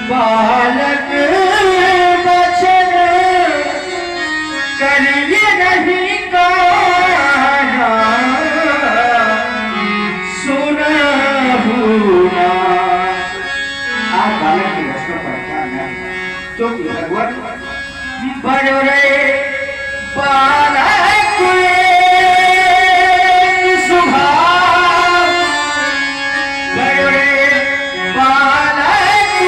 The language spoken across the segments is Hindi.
बालक बचन करिए नहीं काना सुनहुना। आप बालक की वचनों पर ध्यान दें, क्योंकि भगवान बड़ो रे बालक सुभाव, बड़ो रे बालक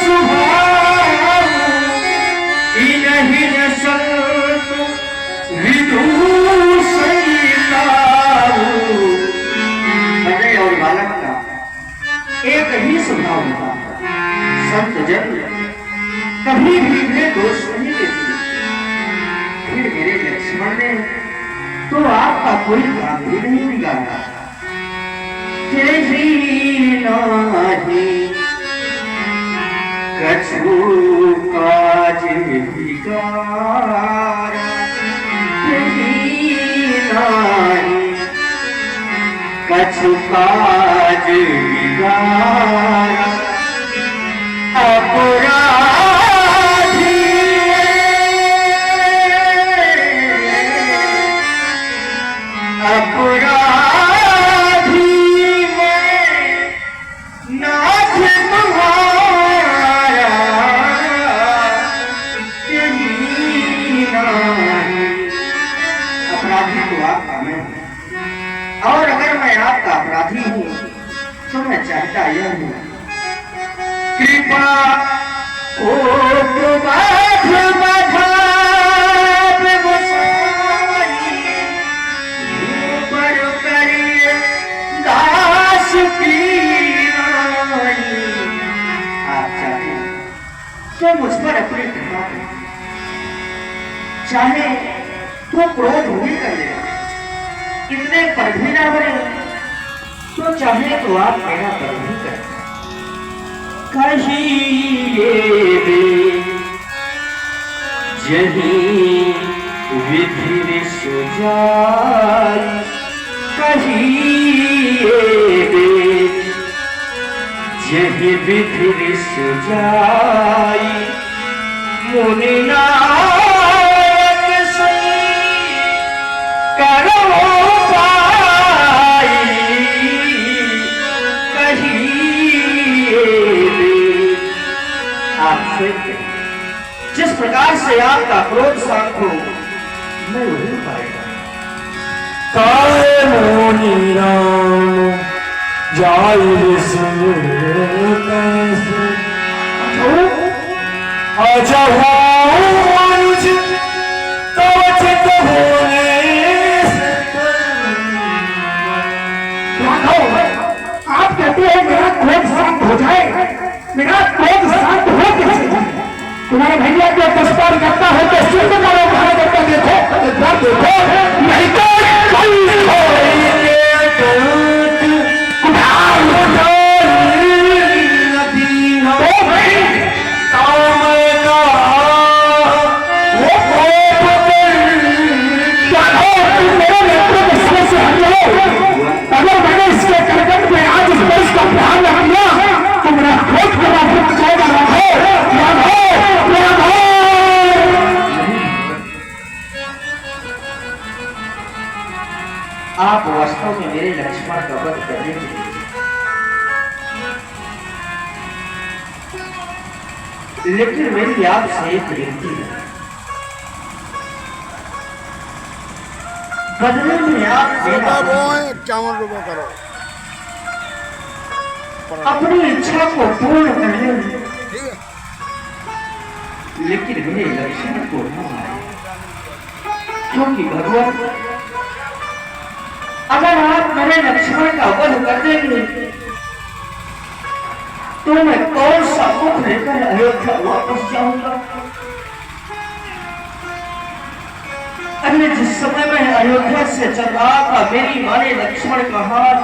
सुभाव, इन्हीं संत विदु संताऊ। बड़े और बालक का एक ही स्वभाव होता है, संत जन कभी भी वे दोष नहीं देते। फिर मेरे लक्ष्मण ने तो आपका कोई काम भी नहीं बिगाड़ा। तेरी नाही कछु काज बिगाड़ा, तेरी नाही कछु काज बिगाड़ा। अपराधी मैं नाथ तुम्हारा, तेरी नाही। अपराधी तो आपका मैं हूं, और अगर मैं आपका अपराधी हूं तो मैं चाहता यह हूं, कृपा ओ प्रबाध बधाव गोसाई, ऊपर करिए दास की रानी। आप चाहे तो मुझ पर अपनी कृपा करें, चाहे तो क्रोध भी कर ले, इतने पर भी ना बने, तो चाहे तो आप मेरा पर भी करें। कहिए जही विधि सुजाई, कहिए जही विधि सुजाई, मुनि नायक सही करो पाई। आपसे जिस प्रकार से आपका क्रोध शांत हो, मैं वही पाएगा। काले मोनी राम जाई अजहू तब चित होने। आप कहते हैं मेरा क्रोध शांत हो जाए, मेरा क्रोध शांत हो कैसे? तुम्हारे भैया को पुष्पान करता है तो शुद्ध करो, कहा करता देखो देखो, नहीं तो अगर मैंने इसके करकट में आज इस देश का ध्यान रख लिया तो मेरा क्रोध करना फुट जाएगा। आप वास्तव में मेरे लक्ष्मण का वध करने के लिए, लेकिन मेरी आपसे एक विनती है, बदले में आप ₹51 करो, अपनी इच्छा को पूर्ण कर ले, लेकिन मेरे लक्ष्मण को न मारे, क्योंकि भगवान अगर आप मेरे लक्ष्मण का वध कर देंगे तो मैं कौन सा मुख लेकर अयोध्या वापस जाऊंगा। अरे जिस समय मैं अयोध्या से चल रहा था, मेरी मां ने लक्ष्मण का हाथ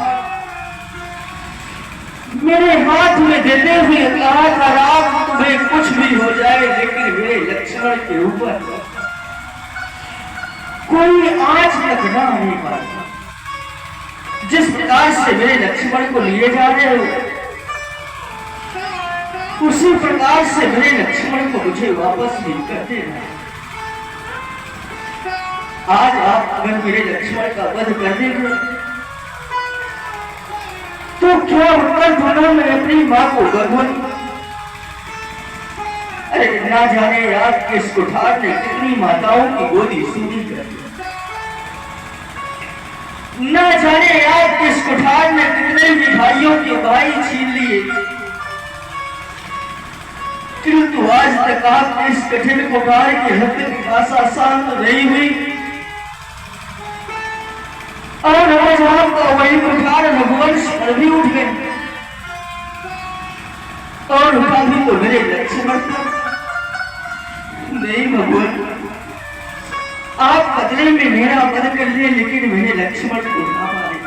मेरे हाथ में देते हुए कहा था, राम तुम्हें कुछ भी हो जाए लेकिन मेरे लक्ष्मण के ऊपर कोई आंच तक ना आने पाए। जिस प्रकार से मेरे लक्ष्मण को लिए जा रहे हो, उसी प्रकार से मेरे लक्ष्मण को मुझे वापस भी कर देना। आज आप अगर मेरे लक्ष्मण का वध कर देंगे तो क्या उत्तर दोनों में अपनी मां को गर्भवती? अरे ना जाने याद किस कुठार ने कितनी माताओं की गोदी सूदी कर दी, ना जाने याद किस कुठार ने कितने भी भाइयों के भाई छीन लिए, किंतु आज तक आप इस कठिन कुठार की हत्या की आशा शांत नहीं हुई और आज आपका वही कुठार रघुवंश पर भी उठ गए और उठा भी तो मेरे लक्ष्मण को। नहीं भगवान, आप बदले में मेरा वध कर लिए लेकिन मेरे लक्ष्मण को ना मारे,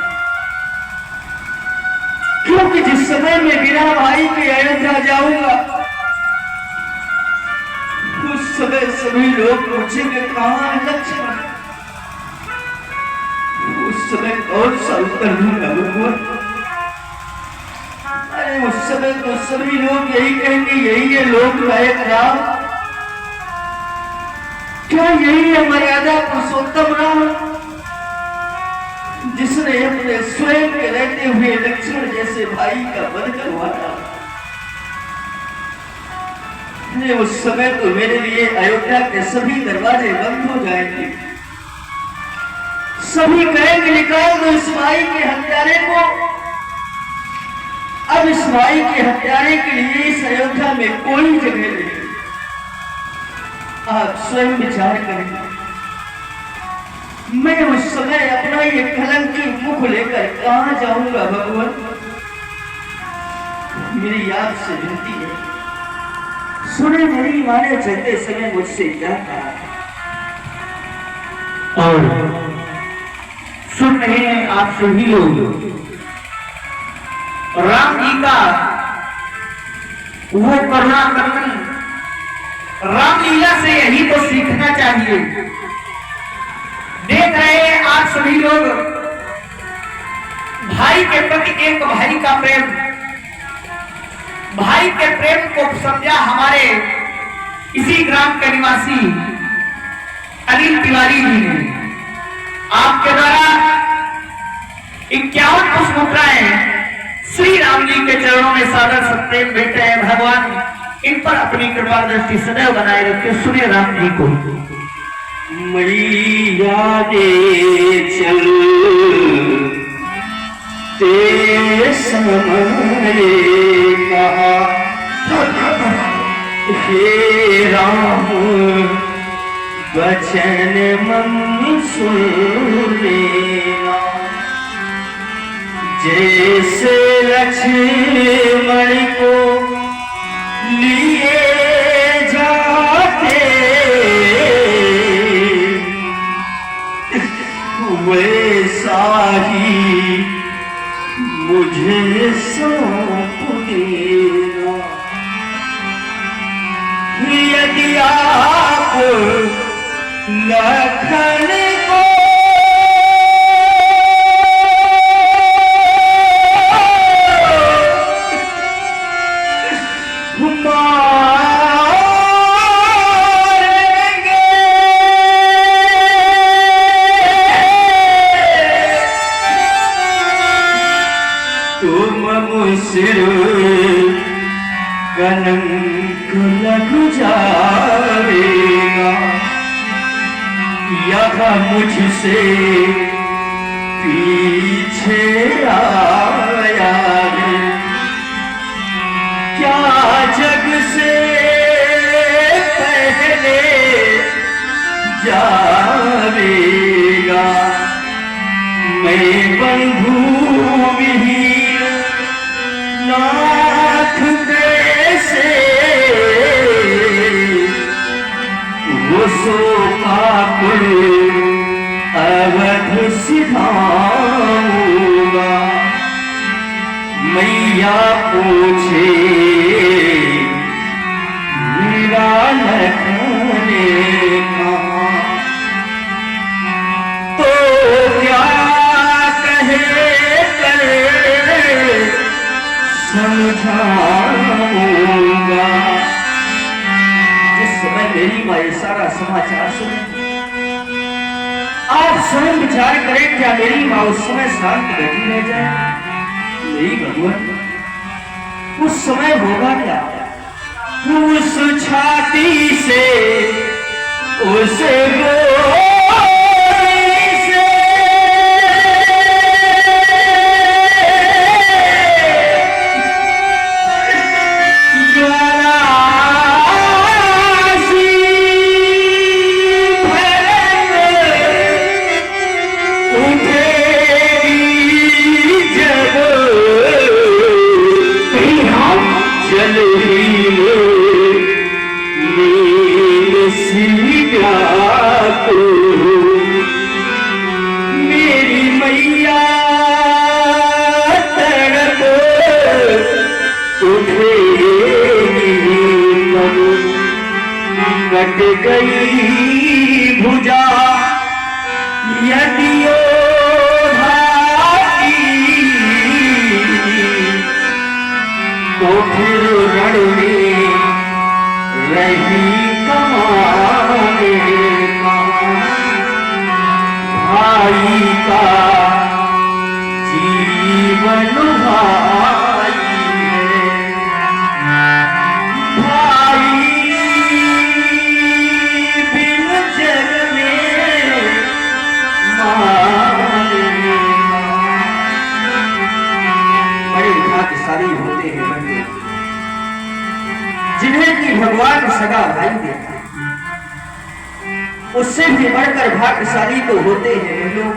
क्योंकि जिस समय मैं बिना भाई के अयोध्या जाऊंगा उस समय सभी लोग पूछेंगे कहां है लक्ष्मण, उस समय कौन सा उत्तर दूंगा भगवान? अरे उस समय तो सभी लोग यही कहेंगे यही है लोक नायक राम, क्या यही है मर्यादा पुरुषोत्तम राम, जिसने अपने स्वयं के रहते हुए लक्ष्मण जैसे भाई का वध करवाया। उस समय तो मेरे लिए अयोध्या के सभी दरवाजे बंद हो जाएंगे, सभी कहेंगे निकाल दो इस भाई के हत्यारे को। अब इस भाई के हत्यारे के लिए इस अयोध्या में कोई जगह नहीं। आप स्वयं विचार करें, मैं उस समय अपना ये कलंकी मुख लेकर कहां जाऊंगा भगवान? मेरी आपसे विनती है, सुने मेरी मां ने चलते समय मुझसे क्या कहा और सुन रहे हैं आप सभी लोग राम जी का वो करुणा कर्मन रामलीला से यही तो सीखना चाहिए। देख रहे हैं आप सभी लोग भाई के प्रति एक भाई का प्रेम, भाई के प्रेम को समझा हमारे इसी ग्राम के निवासी अनिल तिवारी जी ने। आपके द्वारा 51 पुष्प मुद्राएं श्री राम जी के चरणों में सादर सप्रेम भेंट है। भगवान इन पर अपनी कृपा दृष्टि सदैव बनाए रखे। सुनिए राम जी को। मैया दे चल ते समय कहा हे राम वचन मन सुन लेना, जैसे लक्ष्मण को लिए जाते वैसा ही मुझे सौंप देना। यदि आप लखन को कलंक लग जाएगा, यह मुझसे पीछे आया है, क्या जग से पहले जाएगा। मैं बंधु विहीन नाथ कैसे वो सोका कुल अवध सिधाऊंगा। मैया पूछे मेरा लखने कहा, तो क्या कहे कर समझाऊंगा। जिस समय मेरी माँ ये सारा समाचार सुने, आप स्वयं विचार करें, क्या मेरी माँ उस समय शांत बैठी रह जाए? नहीं भगवान, उस समय होगा क्या? उस छाती से उस गोदी से ज्वालासी भड़क उठेगी जब जलेगी मेरी मैया तड़प उठेगी तब कट गई भुजा यदि ओ भागी तो फिर रण में रही भाई का जीवन भाई है, भाई बिन जग में बड़े भाग्यशाली होते हैं बंदे जिन्हें कि भगवान सगा भाई देता। उससे भी बढ़कर भाग्यशाली तो होते हैं वे लोग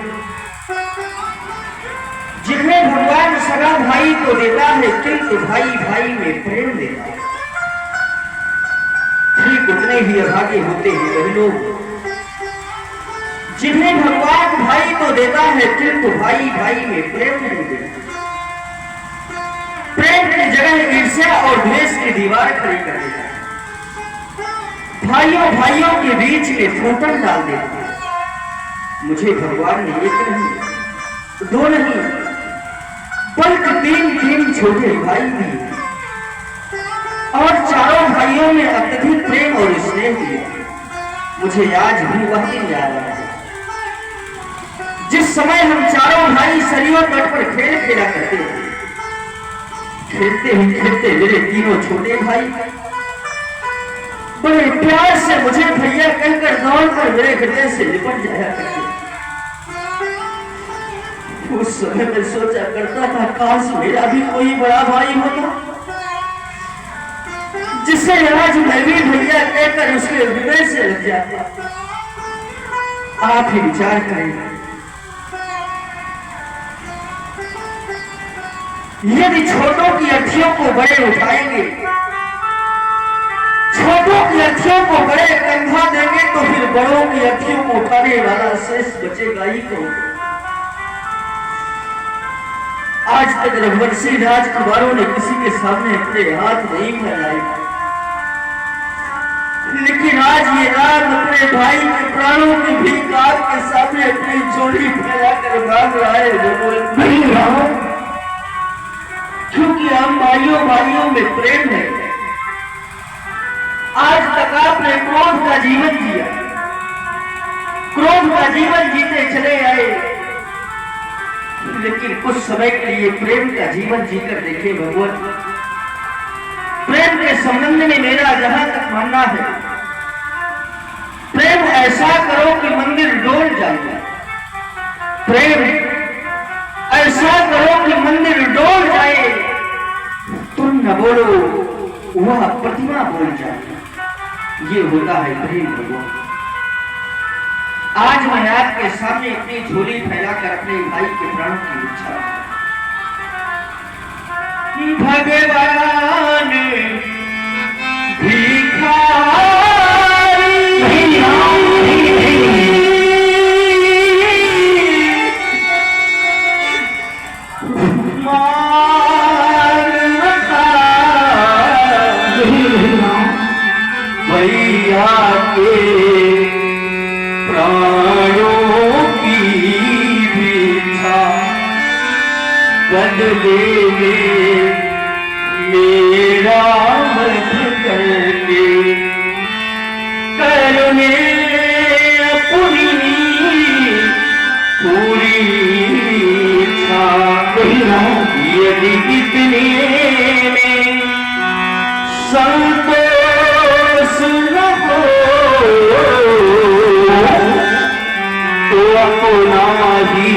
जिन्हें भगवान सगा भाई तो देता है, किंतु भाई भाई में प्रेम देता है। ठीक उतने ही अभागे होते हैं वे लोग जिन्हें भगवान भाई तो देता है, किंतु भाई भाई में प्रेम नहीं देता। प्रेम की जगह ईर्ष्या और द्वेष की दीवार खड़ी कर देता है। भाइयों भाइयों के बीच में फूटन डाल देता है। मुझे भगवान ने एक नहीं दो नहीं बल्कि तीन छोटे भाई दिए और चारों भाइयों में अत्यधिक प्रेम और स्नेह दिया। मुझे आज भी वह दिन याद आ रहा है जिस समय हम चारों भाई सरयू तट पर खेल खेला करते थे। खेलते ही खेलते मेरे तीनों छोटे भाई बड़े प्यार से मुझे भैया कहकर दौड़कर मेरे हृदय से लिपट जाया करते। उस समय मैं सोचा करता था, काश मेरा भी कोई बड़ा भाई होता जिसे आज मैं भी भैया कहकर उसके हृदय से लग जाता। आप ही विचार करें, यदि छोटों की अर्थियों को बड़े उठाएंगे, छोटों की अर्थियों को बड़े कंधा देंगे, तो फिर बड़ों की अर्थियों को उठाने वाला शेष बचेगा ही कौन? आज तक रघुवंशी राजकुमारों ने किसी के सामने अपने हाथ नहीं फैलाए, लेकिन आज ये राम अपने भाई के प्राणों की भीख के सामने अपनी झोली फैलाकर भाग रहा है। नहीं रहा, क्योंकि हम भाइयों भाइयों में प्रेम है। आज तक आपने क्रोध का जीवन जिया, क्रोध का जीवन जीते चले आए, लेकिन कुछ समय के लिए प्रेम का जीवन जीकर देखे भगवान। प्रेम के संबंध में मेरा जहां तक मानना है, प्रेम ऐसा करो कि मंदिर डोल जाए। प्रेम ऐसा करो कि मंदिर डोल जाए, तुम न बोलो वह प्रतिमा बोल जाए। ये होता है प्रेम भगवान। आज मैं आपके सामने अपनी झोली फैलाकर अपने भाई के प्राणों की इच्छा भगवान भैया के प्राणों की भिक्षा बदले में इतने में संतोष न हो तो अपना ही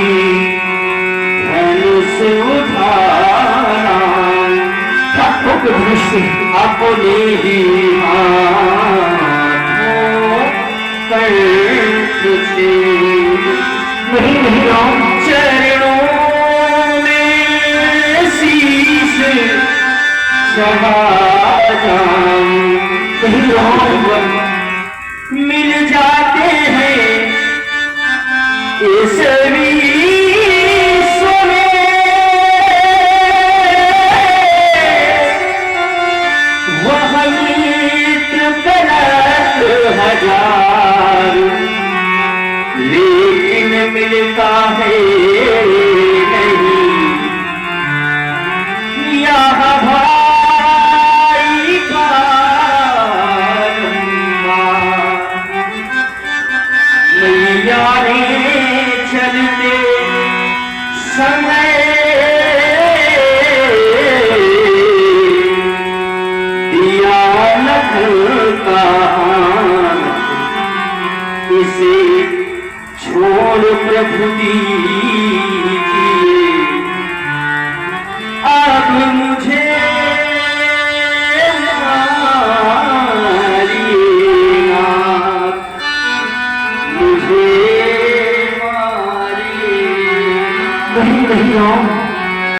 धनुष उठाना, दृष्टि अपने ही हाथों कर तुझे नहीं राम, चरणों में शीश समा जाऊं, नहीं राम, मिल जाते हैं इस विश्व में वह मित्र कलश हजार, लेकिन मिलता है